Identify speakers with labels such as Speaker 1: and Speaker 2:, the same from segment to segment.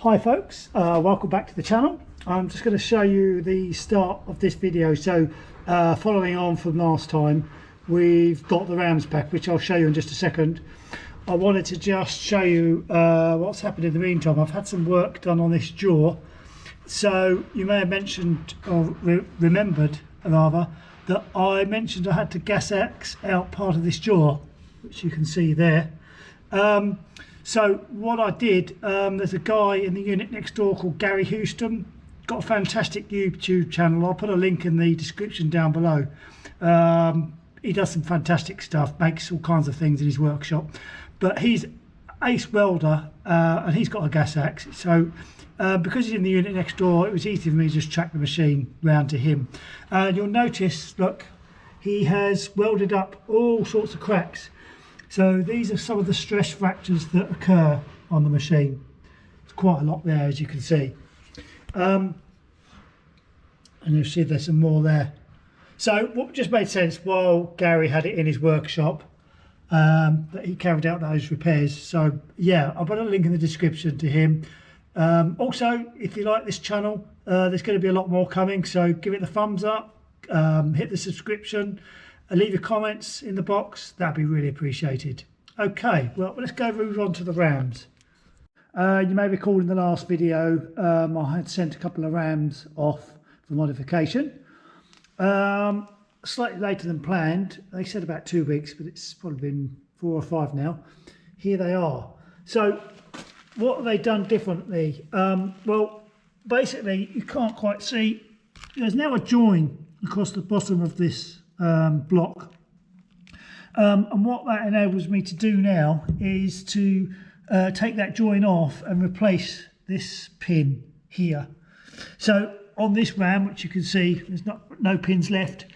Speaker 1: Hi folks, welcome back to the channel. I'm just going to show you the start of this video. So following on from last time, we've got the rams back, which I'll show you in just a second. I wanted to just show you what's happened in the meantime. I've had some work done on this jaw. So you may have mentioned, or remembered rather, that I mentioned I had to gas X out part of this jaw, which you can see there. So what I did, there's a guy in the unit next door called Gary Huston, got a fantastic YouTube channel. I'll put a link in the description down below. He does some fantastic stuff, makes all kinds of things in his workshop, but he's ace welder and he's got a gas axe. So because he's in the unit next door, it was easy for me to just track the machine round to him. And you'll notice, look, he has welded up all sorts of cracks. So these are some of the stress fractures that occur on the machine. It's quite a lot there, as you can see. And you'll see there's some more there. So what just made sense while Gary had it in his workshop, that he carried out those repairs. So yeah, I'll put a link in the description to him. Also, if you like this channel, there's going to be a lot more coming. So give it the thumbs up, hit the subscription. Leave your comments in the box, that'd be really appreciated. Okay, well, let's move on to the rams. You may recall in the last video I had sent a couple of rams off for modification. Slightly later than planned. They said about 2 weeks, but it's probably been 4 or 5 now. Here they are. So what have they done differently? Well, basically you can't quite see, there's now a join across the bottom of this block, and what that enables me to do now is to take that join off and replace this pin here. So on this ram, which you can see there's no pins left,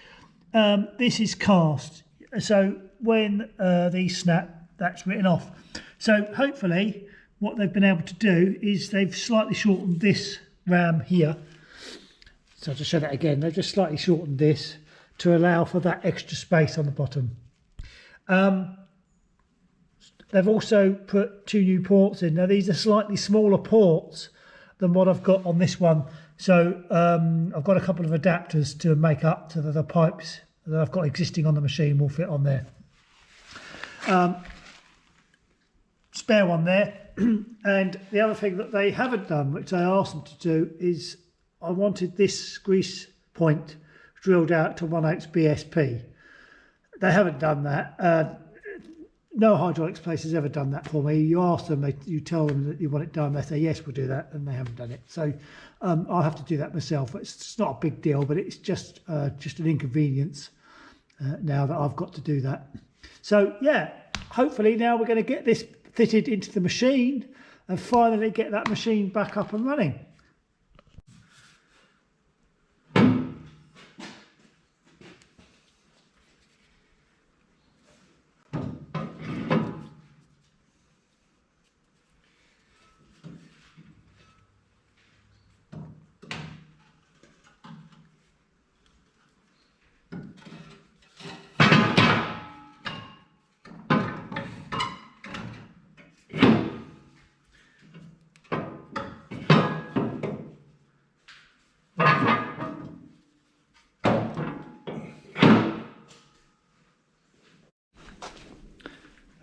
Speaker 1: this is cast, so when these snap, that's written off. So hopefully what they've been able to do is they've slightly shortened this ram here. So I'll just show that again. They've just slightly shortened this to allow for that extra space on the bottom. They've also put 2 new ports in. Now these are slightly smaller ports than what I've got on this one. So I've got a couple of adapters to make up to the pipes that I've got existing on the machine will fit on there. Spare one there. And the other thing that they haven't done, which I asked them to do, is I wanted this grease point drilled out to 1/8 BSP. They haven't done that. No hydraulics place has ever done that for me. You ask them, you tell them that you want it done, they say yes, we'll do that, and they haven't done it. So I'll have to do that myself. It's not a big deal, but it's just an inconvenience now that I've got to do that. So yeah, hopefully now we're going to get this fitted into the machine and finally get that machine back up and running.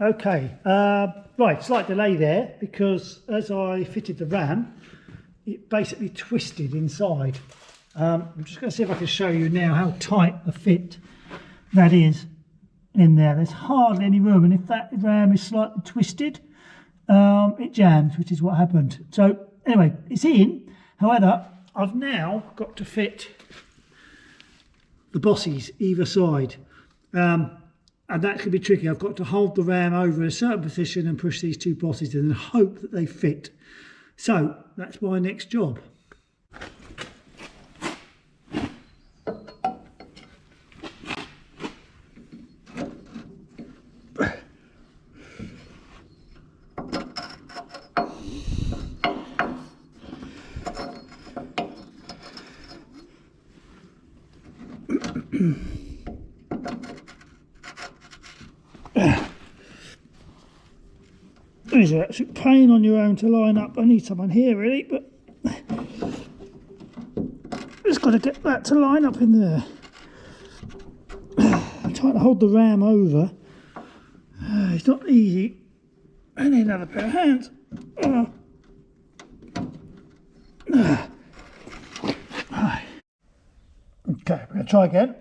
Speaker 1: Okay, right, slight delay there because as I fitted the ram, it basically twisted inside. I'm just going to see if I can show you now how tight a fit that is in there. There's hardly any room, and if that ram is slightly twisted, it jams, which is what happened. So anyway, it's in. However, I've now got to fit the bosses either side. And that can be tricky. I've got to hold the ram over in a certain position and push these 2 bosses in and hope that they fit. So that's my next job. is an absolute pain on your own to line up. I need someone here really, but just got to get that to line up in there. I'm trying to hold the ram over. It's not easy. I need another pair of hands. Okay, we're going to try again.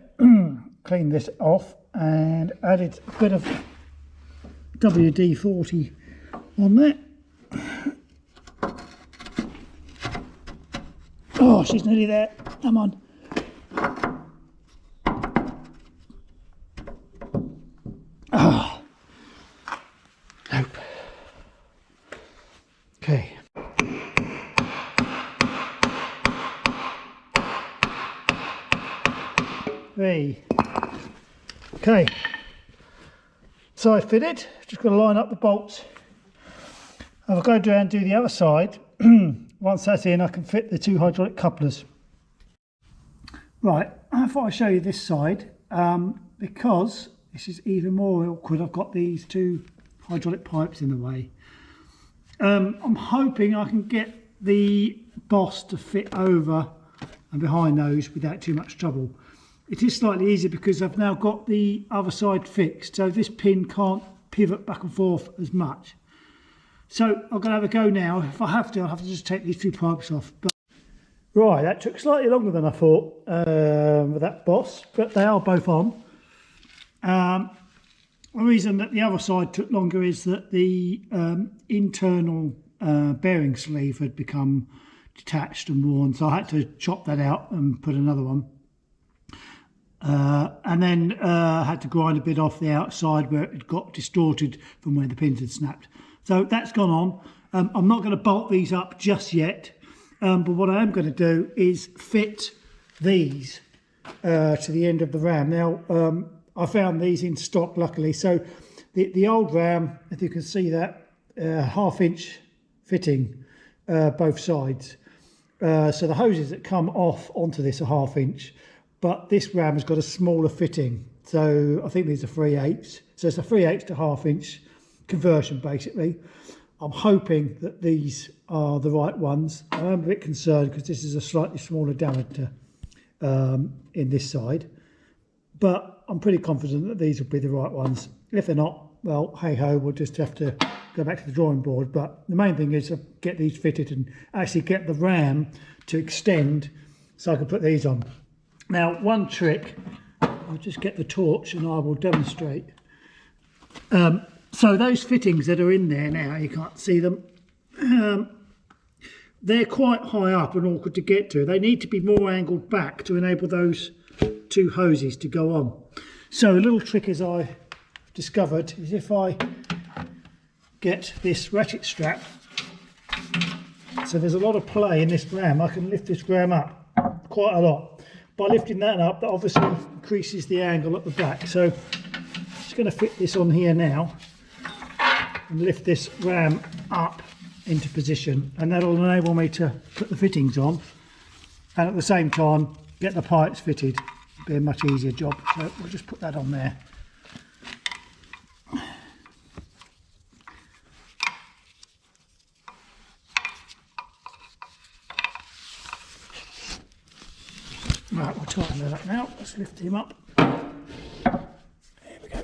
Speaker 1: Clean this off and added a bit of WD-40 on there. Oh, she's nearly there. Come on. Oh. Nope. Okay. Three. Okay. So I fit it. Just got to line up the bolts. I'll go down and do the other side. Once that's in, I can fit the two hydraulic couplers. Right, I thought I'd show you this side because this is even more awkward. I've got these two hydraulic pipes in the way. I'm hoping I can get the boss to fit over and behind those without too much trouble. It is slightly easier because I've now got the other side fixed, so this pin can't pivot back and forth as much. So I'm going to have a go now. If I have to, I'll have to just take these two pipes off. But right, that took slightly longer than I thought with that boss, but they are both on. The reason that the other side took longer is that the internal bearing sleeve had become detached and worn, so I had to chop that out and put another one. And then I had to grind a bit off the outside where it got distorted from where the pins had snapped. So that's gone on. I'm not going to bolt these up just yet, but what I am going to do is fit these to the end of the ram. Now, I found these in stock, luckily. So the old ram, if you can see that, 1/2 inch fitting both sides. So the hoses that come off onto this are 1/2 inch, but this ram has got a smaller fitting. So I think these are 3/8. So it's a 3/8 to 1/2 inch conversion basically. I'm hoping that these are the right ones. I'm a bit concerned because this is a slightly smaller diameter in this side, but I'm pretty confident that these will be the right ones. If they're not, well, hey ho, we'll just have to go back to the drawing board. But the main thing is to get these fitted and actually get the ram to extend so I can put these on. Now, one trick, I'll just get the torch and I will demonstrate. So those fittings that are in there now, you can't see them, they're quite high up and awkward to get to. They need to be more angled back to enable those two hoses to go on. So a little trick as I discovered is if I get this ratchet strap, so there's a lot of play in this ram, I can lift this ram up quite a lot. By lifting that up, that obviously increases the angle at the back. So I'm just going to fit this on here now and lift this ram up into position, and that'll enable me to put the fittings on and at the same time get the pipes fitted. It'll be a much easier job. So we'll just put that on there. Right, we'll tighten that up now. Let's lift him up. There we go.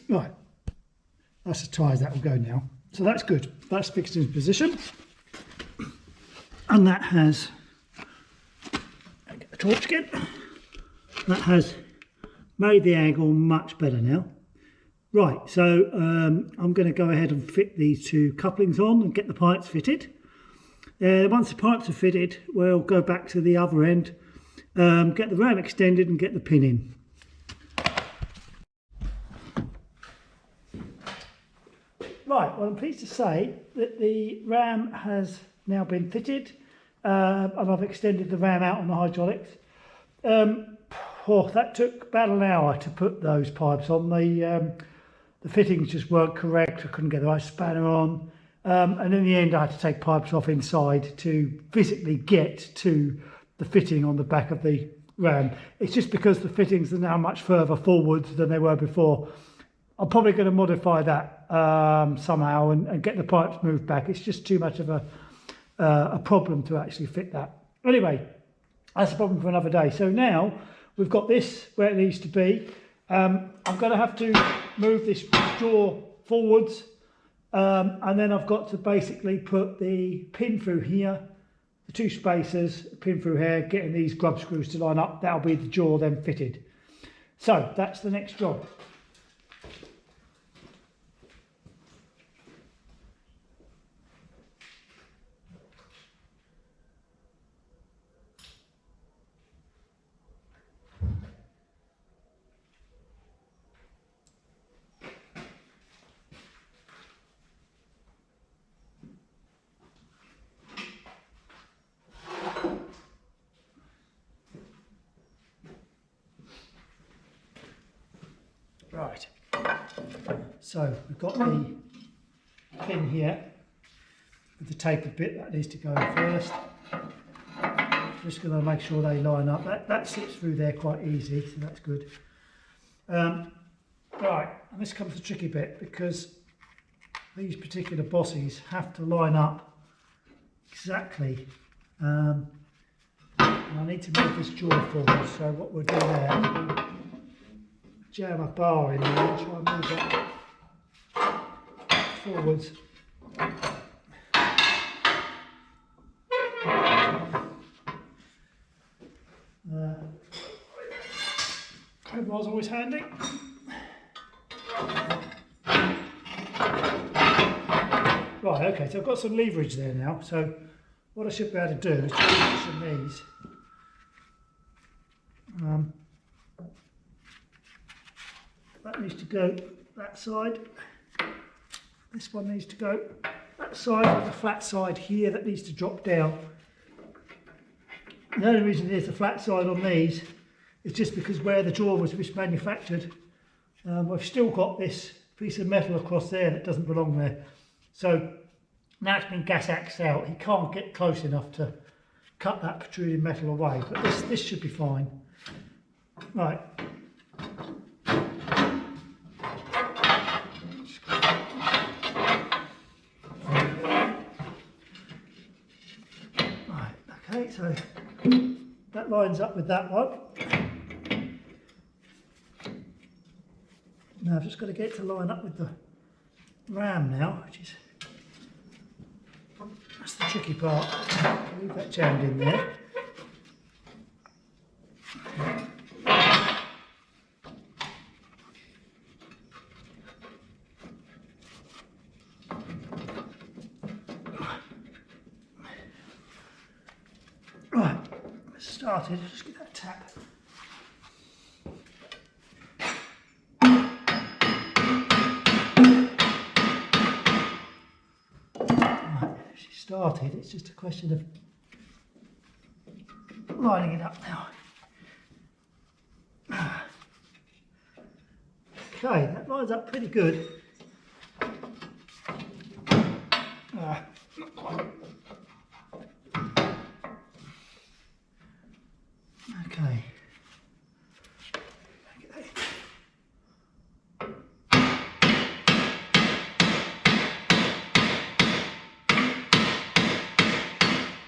Speaker 1: Right, that's as tight as that will go now. So that's good. That's fixed in position. And that has, I'll get the torch again. That has made the angle much better now. Right, so I'm going to go ahead and fit these two couplings on and get the pipes fitted. Once the pipes are fitted, we'll go back to the other end, get the ram extended and get the pin in. Right, well, I'm pleased to say that the ram has now been fitted and I've extended the ram out on the hydraulics. That took about an hour to put those pipes on. The fittings just weren't correct. I couldn't get the right spanner on. And in the end, I had to take pipes off inside to physically get to the fitting on the back of the ram. It's just because the fittings are now much further forwards than they were before. I'm probably going to modify that somehow and get the pipes moved back. It's just too much of a problem to actually fit that. Anyway, that's a problem for another day. So now we've got this where it needs to be. I'm going to have to move this jaw forwards, and then I've got to basically put the pin through here, the two spacers, pin through here, getting these grub screws to line up. That'll be the jaw then fitted. So that's the next job. Right, so we've got the pin here with the tapered bit that needs to go first. Just going to make sure they line up. That slips through there quite easy, so that's good. Right, and this comes the tricky bit, because these particular bosses have to line up exactly. And I need to move this jaw forward, so what we'll do there, jam a bar in there and try and move that forwards. Crowbar's always handy. Right, okay, so I've got some leverage there now, so what I should be able to do is position these. That needs to go that side. This one needs to go that side, with the flat side here that needs to drop down. The only reason there's a flat side on these is just because where the jaw was manufactured, I've still got this piece of metal across there that doesn't belong there. So now it's been gas axed out. He can't get close enough to cut that protruding metal away, but this should be fine. Right. Okay, so that lines up with that one. Now I've just got to get it to line up with the ram now, that's the tricky part. Leave that jammed in there. Right, started, just get that tap. Right, she started, it's just a question of lining it up now. Okay, that lines up pretty good. Not quite. Okay.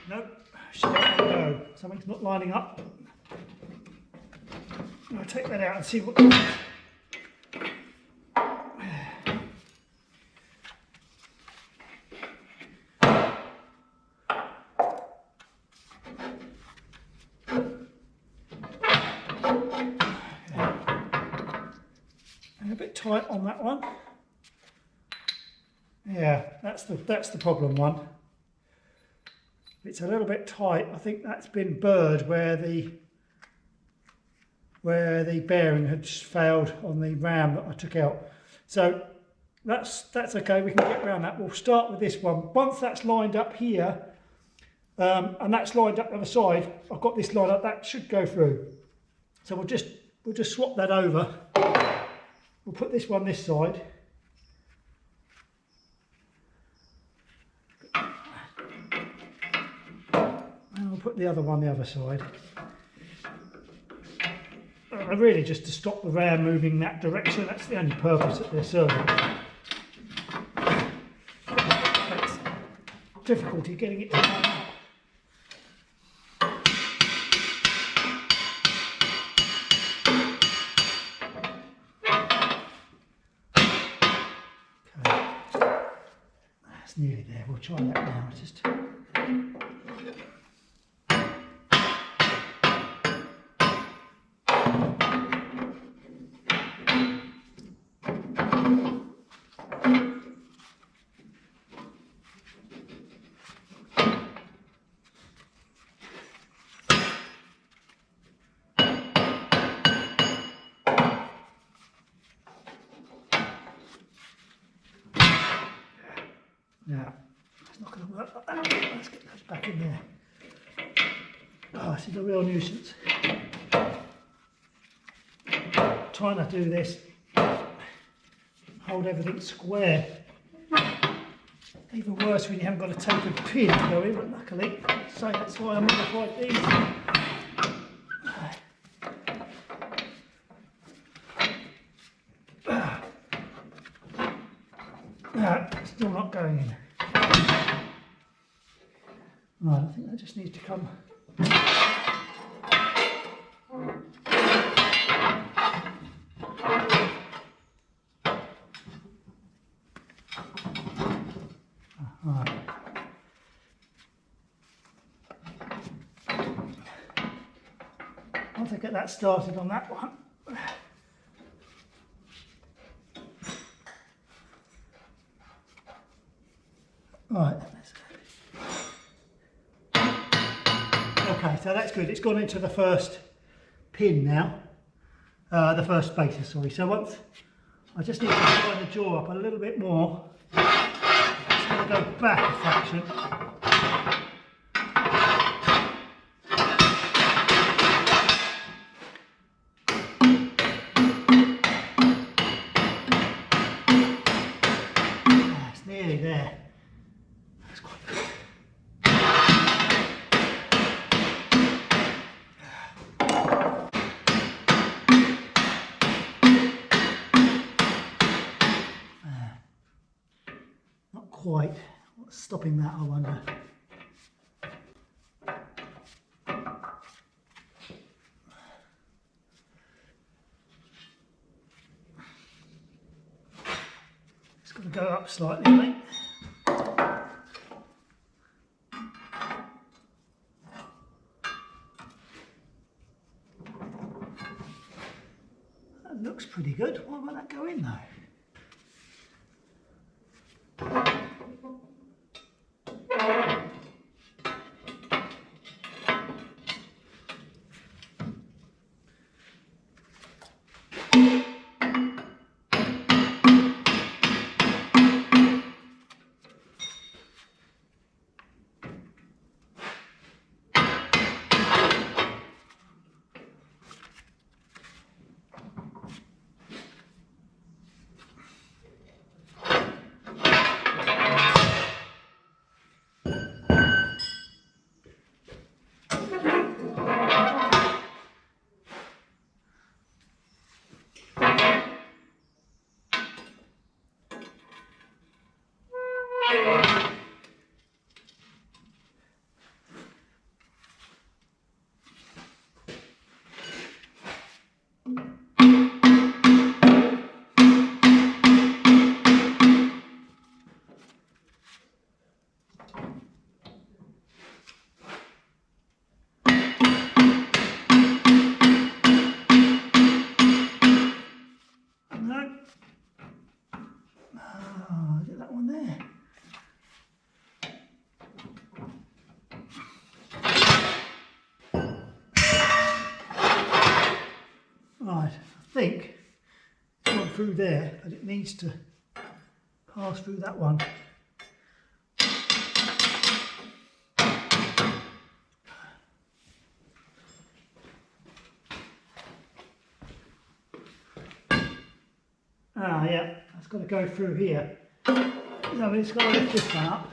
Speaker 1: Nope, she don't want to go. Something's not lining up. I'll take that out and see what. A bit tight on that one. Yeah, that's the problem one. It's a little bit tight. I think that's been burred where the bearing had failed on the ram that I took out. So that's okay. We can get around that. We'll start with this one. Once that's lined up here, and that's lined up the other side, I've got this lined up. That should go through. So we'll just swap that over. We'll put this one this side. And we'll put the other one the other side. really just to stop the ram moving that direction. That's the only purpose that they're serving. It's difficulty getting it to line up. Nearly there. We'll try that now. Just now, it's not going to work like that. Let's get those back in there. Oh, this is a real nuisance. Trying to do this, hold everything square. Even worse when you haven't got a tapered pin to go in, but luckily, so that's why I modified these. No, still not going in. Right, I think that just needs to come. Right. Once I get that started on that one. Right. Okay, so that's good. It's gone into the first pin now. The first spacer, sorry. So once I just need to line the jaw up a little bit more. It's going to go back a fraction. It's nearly there. That's quite good. Not quite. What's stopping that, I wonder? It's got to go up slightly, I think. That looks pretty good. Why won't that go in though? Right, I think it's gone through there, but it needs to pass through that one. Ah, yeah, that's got to go through here. No, it's got to lift this one up.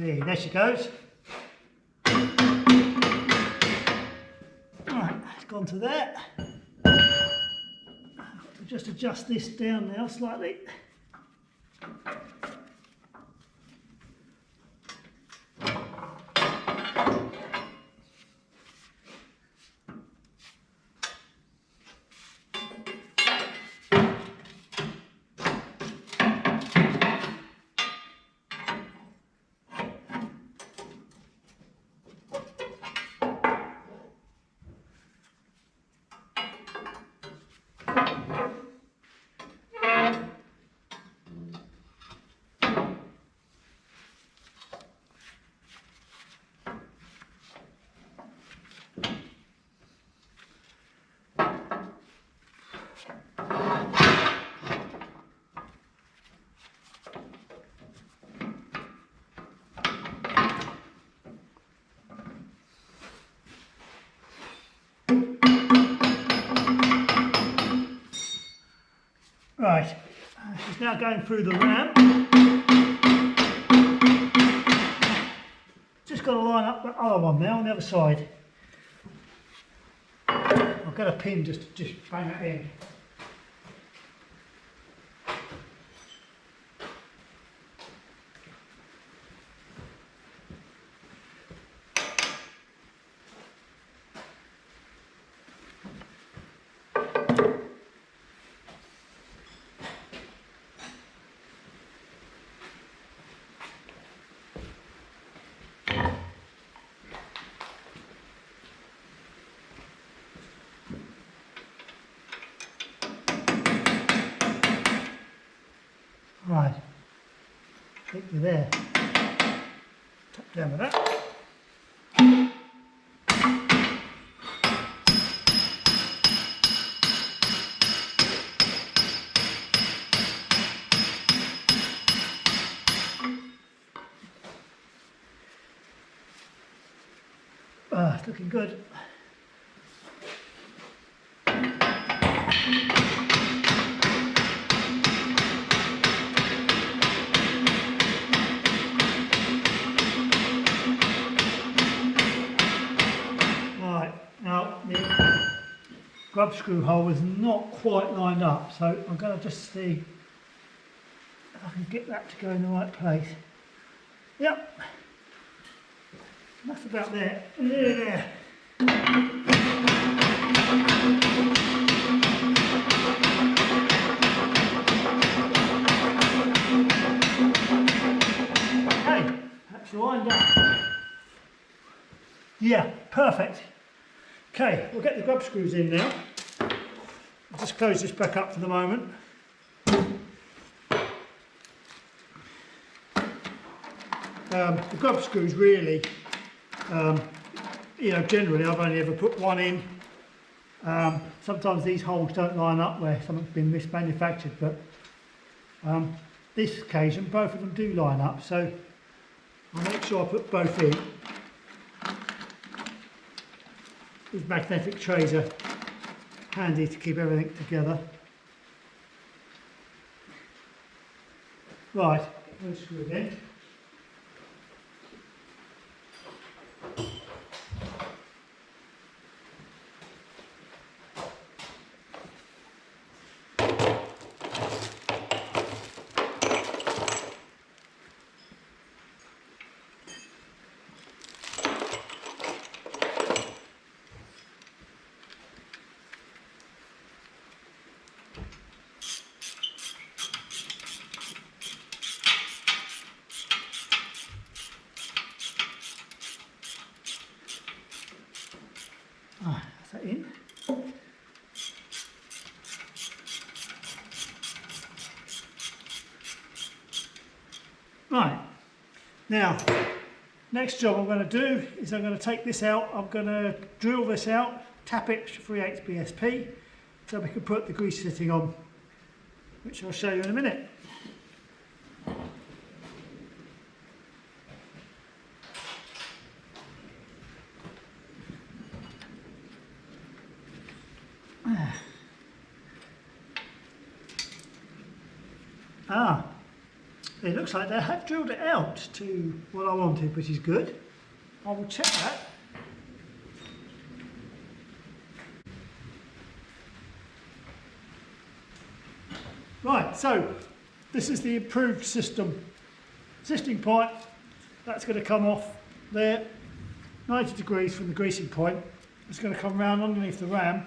Speaker 1: see, there she goes. Right, it's gone to there. I'll just adjust this down now slightly. Right, she's now going through the ram. Just got to line up the other one now on the other side. I'll get a pin just bang it in. Right, I think we're there. Tap down with that. It's looking good. Now the grub screw hole is not quite lined up, so I'm going to just see if I can get that to go in the right place. Yep, that's about there. There. Okay, that's lined up. Yeah, perfect. Okay, we'll get the grub screws in now. I'll just close this back up for the moment. The grub screws really, you know, generally I've only ever put one in. Sometimes these holes don't line up where something's been mismanufactured, but this occasion both of them do line up, so I'll make sure I put both in. These magnetic trays are handy to keep everything together. Right, let's screw it in. That's that in. Right, now next job I'm going to do is I'm going to take this out, I'm going to drill this out, tap it 3/8 BSP so we can put the grease fitting on, which I'll show you in a minute. It looks like they have drilled it out to what I wanted, which is good. I will check that. Right, so this is the improved system. Existing pipe, that's going to come off there, 90 degrees from the greasing point. It's going to come round underneath the ram.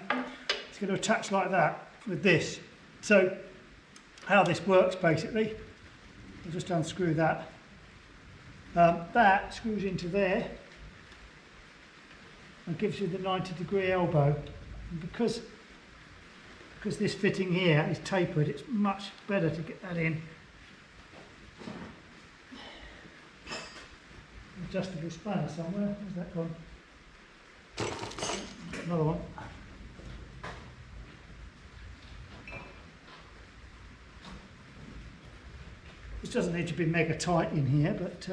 Speaker 1: It's going to attach like that with this. So how this works basically, I'll just unscrew that. That screws into there and gives you the 90-degree elbow. And because this fitting here is tapered, it's much better to get that in. Adjustable spanner somewhere, where's that gone? Another one. This doesn't need to be mega tight in here, but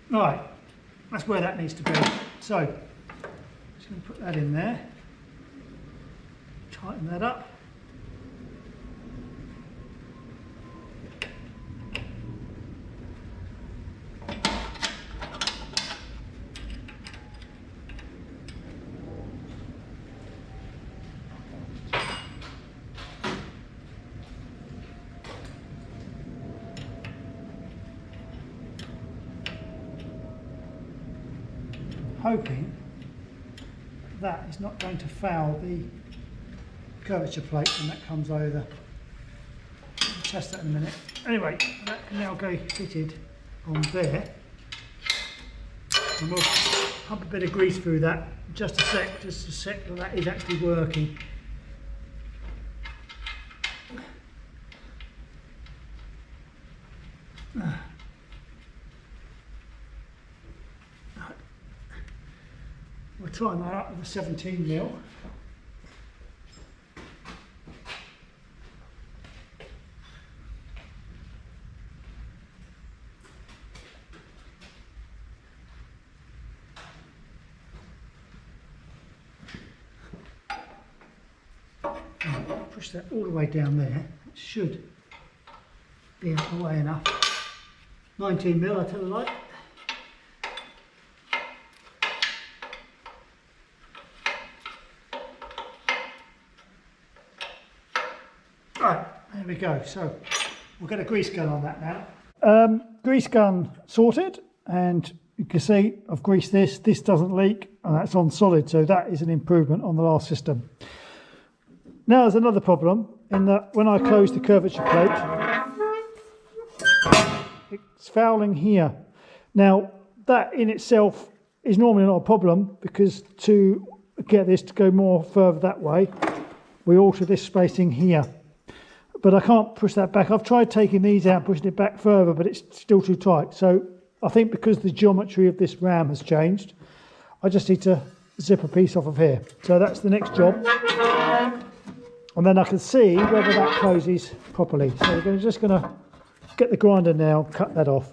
Speaker 1: right, that's where that needs to be. So, just going to put that in there, tighten that up. Hoping that is not going to foul the curvature plate when that comes over. We'll test that in a minute. Anyway, that can now go fitted on there. And we'll pump a bit of grease through that. Just a sec that is actually working. We'll tighten that up with a 17mm. Push that all the way down there. It should be out the way enough. 19mm, I tell you like. Right, there we go. So we'll get a grease gun on that now. Grease gun sorted, and you can see I've greased this. This doesn't leak, and that's on solid, so that is an improvement on the last system. Now there's another problem in that when I close the curvature plate, it's fouling here. Now that in itself is normally not a problem, because to get this to go more further that way, we alter this spacing here. But I can't push that back. I've tried taking these out, pushing it back further, but it's still too tight. So I think because the geometry of this ram has changed, I just need to zip a piece off of here. So that's the next job. And then I can see whether that closes properly. So we're just going to get the grinder now, cut that off.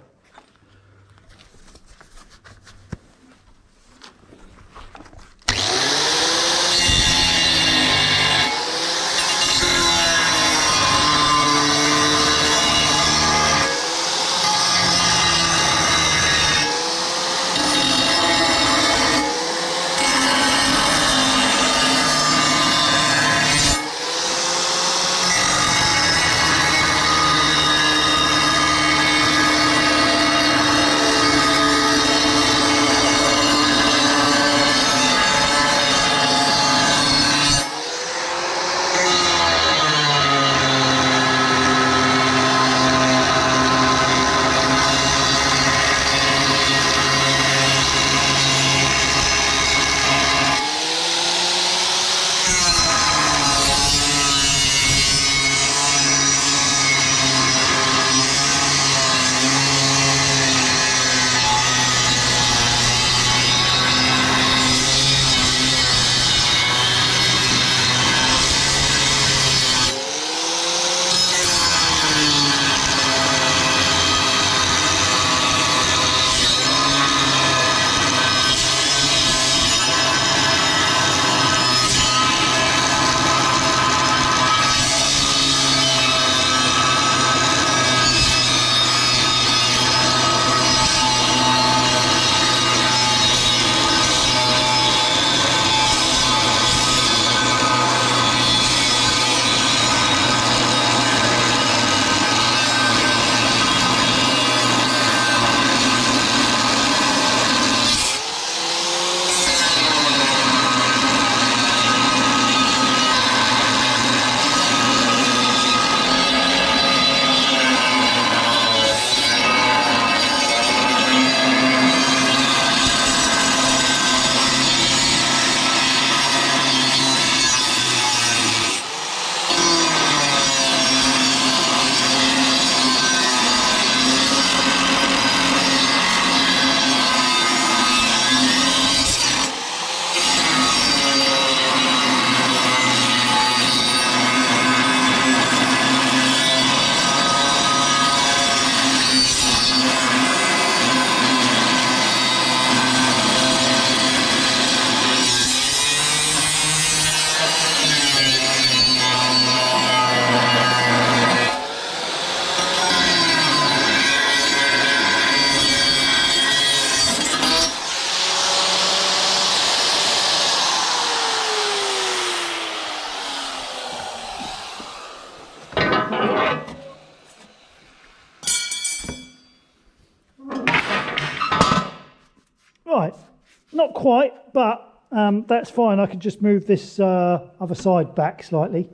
Speaker 1: Not quite, but that's fine. I can just move this other side back slightly.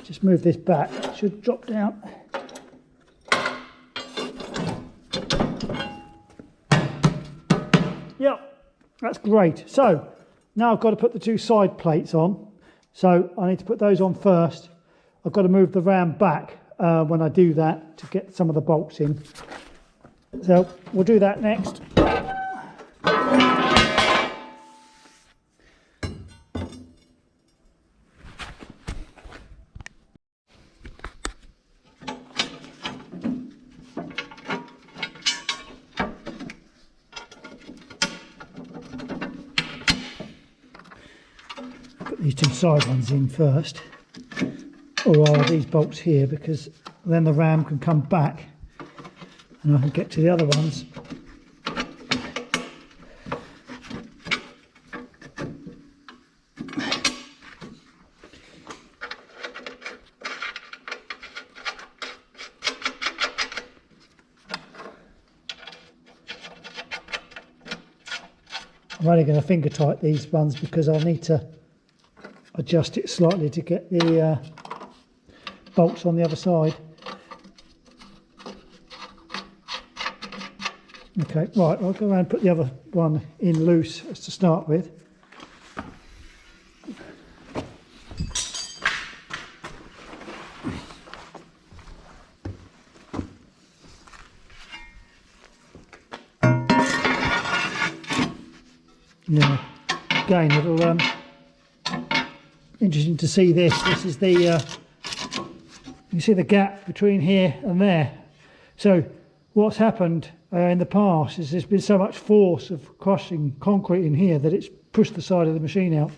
Speaker 1: Just move this back, it should drop down. Yep, that's great. So now I've got to put the two side plates on. So I need to put those on first. I've got to move the ram back when I do that to get some of the bolts in. So we'll do that next. Put these two side ones in first, or are these bolts here, because then the ram can come back and I can get to the other ones. I'm only going to finger tight these ones because I'll need to adjust it slightly to get the bolts on the other side. Okay, right, I'll go around and put the other one in loose as to start with. Yeah, again, it'll interesting to see this. This is the you see the gap between here and there. So what's happened in the past is there's been so much force of crushing concrete in here that it's pushed the side of the machine out.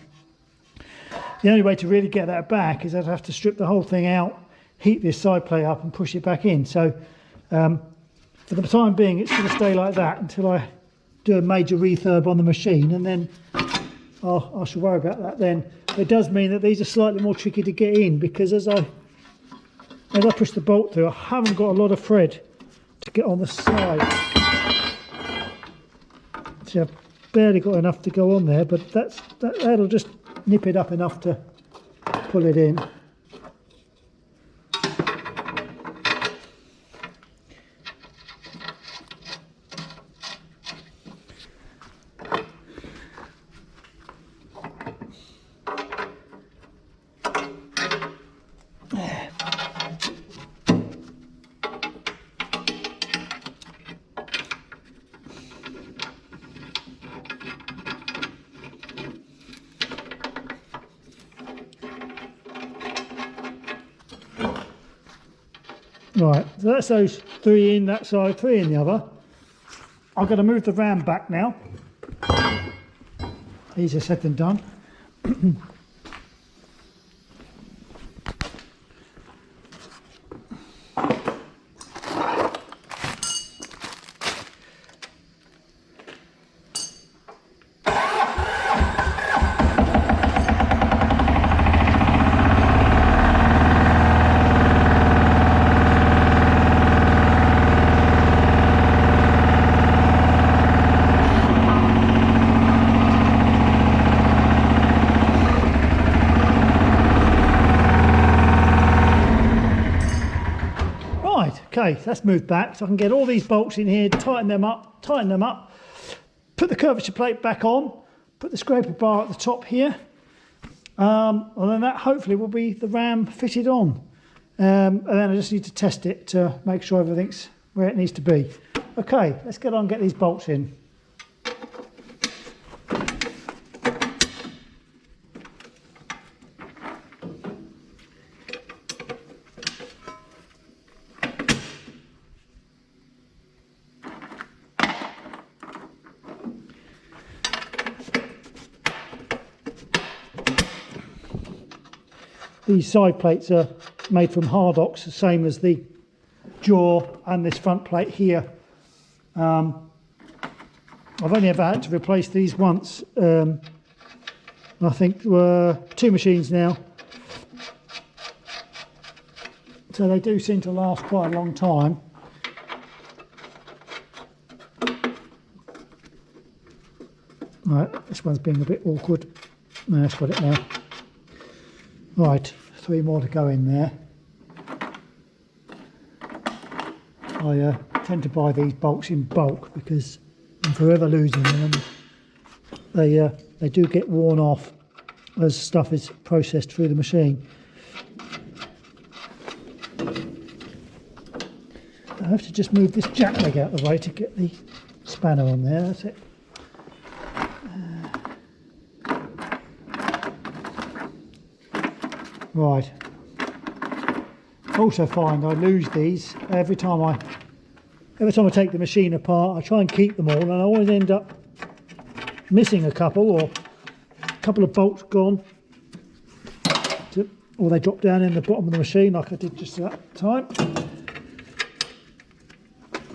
Speaker 1: The only way to really get that back is I'd have to strip the whole thing out, heat this side plate up and push it back in. So for the time being it's going to stay like that until I do a major refurb on the machine, and then I shall worry about that then. It does mean that these are slightly more tricky to get in, because as I push the bolt through, I haven't got a lot of thread to get on the side. So I've barely got enough to go on there, but that'll just nip it up enough to pull it in. Right, so that's those three in that side, three in the other. I'm going to move the ram back now. Easier said than done. Okay, that's moved back, so I can get all these bolts in here, tighten them up, put the curvature plate back on, put the scraper bar at the top here, and then that hopefully will be the ram fitted on. And then I just need to test it to make sure everything's where it needs to be. Okay, let's get on and get these bolts in. These side plates are made from hard ox, the same as the jaw and this front plate here. I've only ever had to replace these once. I think two machines now. So so they do seem to last quite a long time. Right, this one's being a bit awkward. No, it's got it now. Right, 3 more to go in there. I tend to buy these bolts in bulk because I'm forever losing them. They do get worn off as stuff is processed through the machine. I have to just move this jack leg out of the way to get the spanner on there. That's it. Right. I also find I lose these every time I take the machine apart. I try and keep them all, and I always end up missing a couple, or a couple of bolts gone, or they drop down in the bottom of the machine like I did just at that time.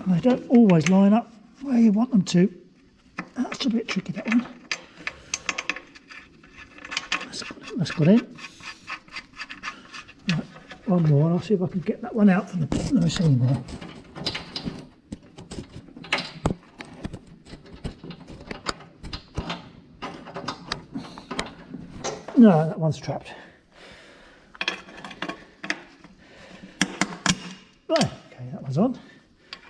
Speaker 1: And they don't always line up where you want them to. That's a bit tricky, that one. That's got in. Right, one more, and I'll see if I can get that one out from the bottom of the machine there. No, that one's trapped. Right, okay, that one's on.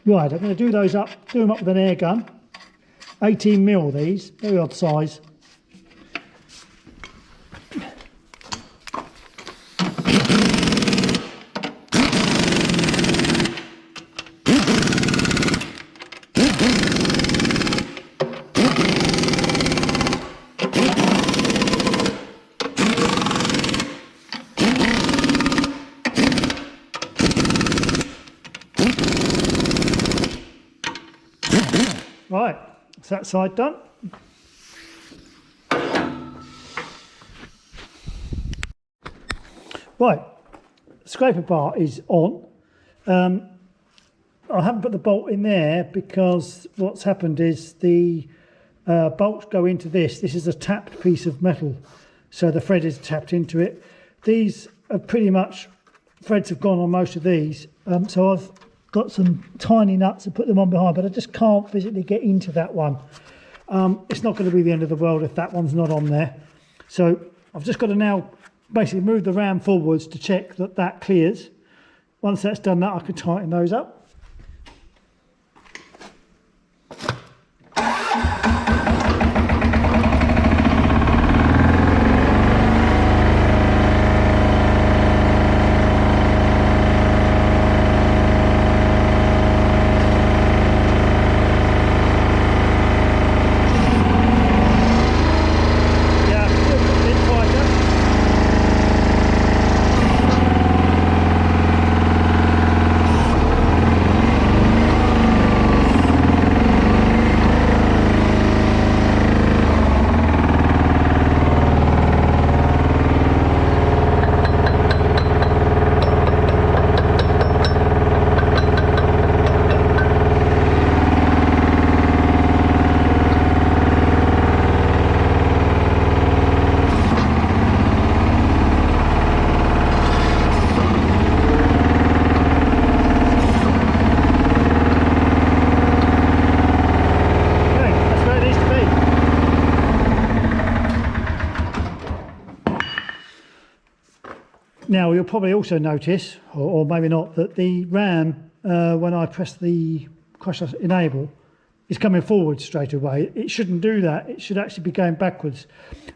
Speaker 1: Right, I'm going to do those up, do them up with an air gun. 18mm these, very odd size. Right, that's that side done. Right, the scraper bar is on. I haven't put the bolt in there because what's happened is the bolts go into this. This is a tapped piece of metal, so the thread is tapped into it. These are pretty much, threads have gone on most of these, so I've got some tiny nuts to put them on behind, but I just can't physically get into that one. It's not going to be the end of the world if that one's not on there. So I've just got to now basically move the ram forwards to check that that clears. Once that's done that, I can tighten those up. Now you'll probably also notice, or maybe not, that the ram, when I press the crash enable, is coming forward straight away. It shouldn't do that. It should actually be going backwards.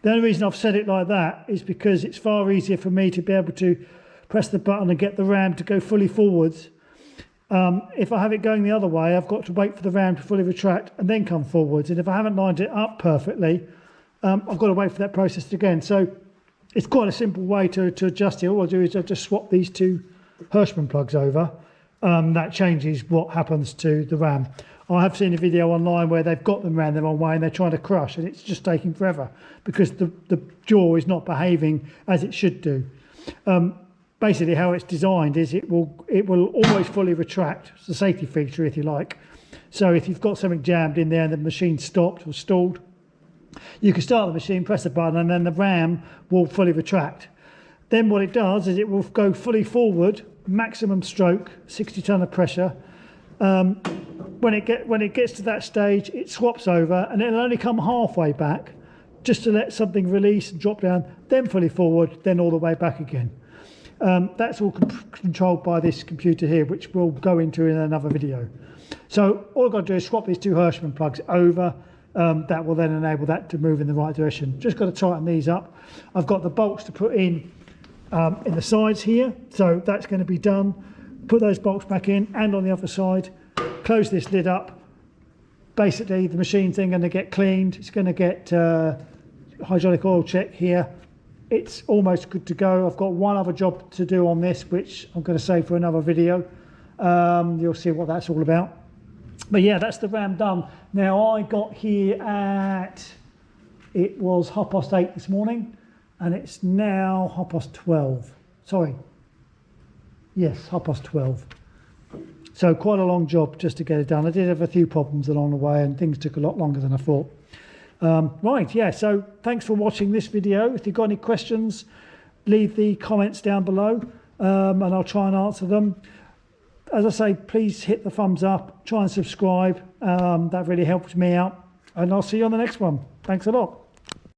Speaker 1: The only reason I've set it like that is because it's far easier for me to be able to press the button and get the ram to go fully forwards. If I have it going the other way, I've got to wait for the ram to fully retract and then come forwards. And if I haven't lined it up perfectly, I've got to wait for that process again. So it's quite a simple way to adjust it. All I'll do is I'll just swap these two Huston plugs over. That changes what happens to the ram. I have seen a video online where they've got them ran the wrong way and they're trying to crush, and it's just taking forever because the jaw is not behaving as it should do. Basically how it's designed is it will always fully retract. It's a safety feature, if you like. So if you've got something jammed in there and the machine's stopped or stalled, you can start the machine, press the button, and then the ram will fully retract. Then what it does is it will go fully forward maximum stroke, 60 ton of pressure. When it gets to that stage, it swaps over, and it'll only come halfway back just to let something release and drop down, then fully forward, then all the way back again. That's all controlled by this computer here, which we'll go into in another video. So all I've got to do is swap these two Huston plugs over. That will then enable that to move in the right direction. Just got to tighten these up. I've got the bolts to put in the sides here, so that's going to be done. Put those bolts back in, and on the other side, close this lid up. Basically, the machine's then going to get cleaned. It's going to get hydraulic oil check here. It's almost good to go. I've got one other job to do on this, which I'm going to save for another video. You'll see what that's all about. But yeah, that's the ram done. Now, I got here at, it was 8:30 this morning, and it's now 12:30. Sorry. Yes, 12:30. So quite a long job just to get it done. I did have a few problems along the way, and things took a lot longer than I thought. Right, yeah, so thanks for watching this video. If you've got any questions, leave the comments down below, and I'll try and answer them. As I say, please hit the thumbs up, try and subscribe. That really helps me out, and I'll see you on the next one. Thanks a lot.